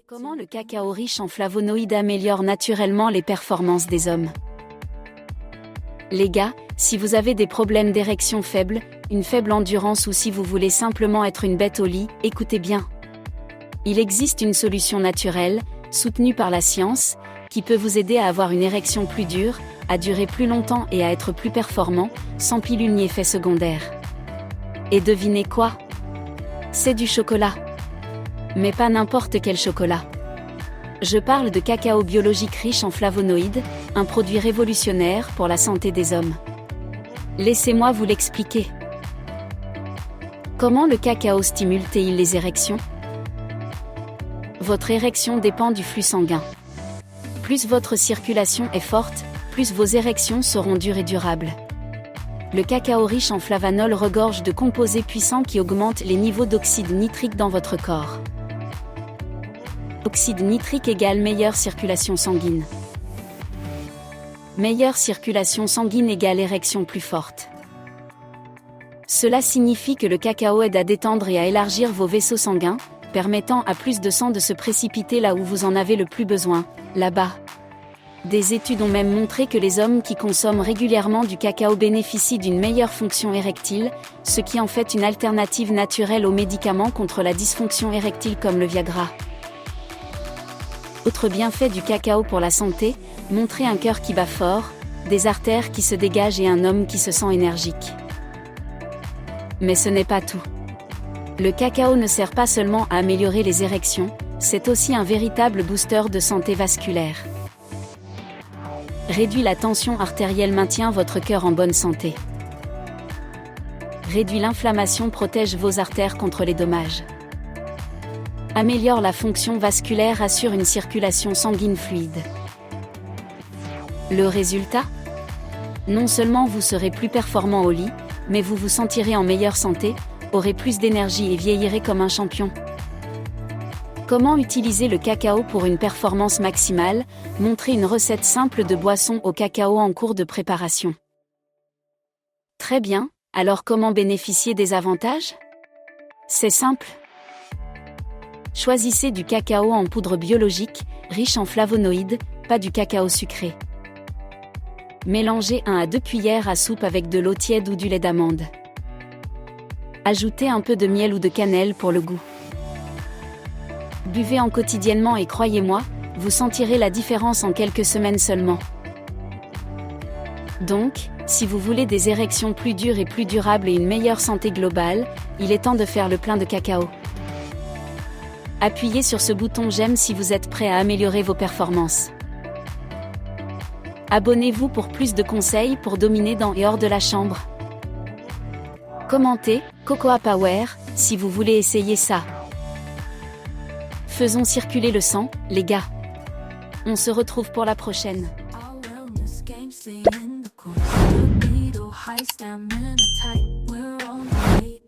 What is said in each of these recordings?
Comment le cacao riche en flavonoïdes améliore naturellement les performances des hommes? Les gars, si vous avez des problèmes d'érection faible, une faible endurance ou si vous voulez simplement être une bête au lit, écoutez bien. Il existe une solution naturelle, soutenue par la science, qui peut vous aider à avoir une érection plus dure, à durer plus longtemps et à être plus performant, sans pilule ni effet secondaire. Et devinez quoi? C'est du chocolat. Mais pas n'importe quel chocolat. Je parle de cacao biologique riche en flavonoïdes, un produit révolutionnaire pour la santé des hommes. Laissez-moi vous l'expliquer. Comment le cacao stimule-t-il les érections? Votre érection dépend du flux sanguin. Plus votre circulation est forte, plus vos érections seront dures et durables. Le cacao riche en flavanol regorge de composés puissants qui augmentent les niveaux d'oxyde nitrique dans votre corps. Oxyde nitrique égale meilleure circulation sanguine. Meilleure circulation sanguine égale érection plus forte. Cela signifie que le cacao aide à détendre et à élargir vos vaisseaux sanguins, permettant à plus de sang de se précipiter là où vous en avez le plus besoin, là-bas. Des études ont même montré que les hommes qui consomment régulièrement du cacao bénéficient d'une meilleure fonction érectile, ce qui en fait une alternative naturelle aux médicaments contre la dysfonction érectile comme le Viagra. Autre bienfait du cacao pour la santé, montrer un cœur qui bat fort, des artères qui se dégagent et un homme qui se sent énergique. Mais ce n'est pas tout. Le cacao ne sert pas seulement à améliorer les érections, c'est aussi un véritable booster de santé vasculaire. Réduit la tension artérielle, maintient votre cœur en bonne santé. Réduit l'inflammation, protège vos artères contre les dommages. Améliore la fonction vasculaire, assure une circulation sanguine fluide. Le résultat? Non seulement vous serez plus performant au lit, mais vous vous sentirez en meilleure santé, aurez plus d'énergie et vieillirez comme un champion. Comment utiliser le cacao pour une performance maximale? Montrez une recette simple de boisson au cacao en cours de préparation. Très bien, alors comment bénéficier des avantages? C'est simple. Choisissez du cacao en poudre biologique, riche en flavonoïdes, pas du cacao sucré. Mélangez 1 à 2 cuillères à soupe avec de l'eau tiède ou du lait d'amande. Ajoutez un peu de miel ou de cannelle pour le goût. Buvez-en quotidiennement et croyez-moi, vous sentirez la différence en quelques semaines seulement. Donc, si vous voulez des érections plus dures et plus durables et une meilleure santé globale, il est temps de faire le plein de cacao. Appuyez sur ce bouton j'aime si vous êtes prêt à améliorer vos performances. Abonnez-vous pour plus de conseils pour dominer dans et hors de la chambre. Commentez, Cocoa Power, si vous voulez essayer ça. Faisons circuler le sang, les gars. On se retrouve pour la prochaine.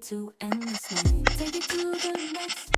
To end this night. Take it to the next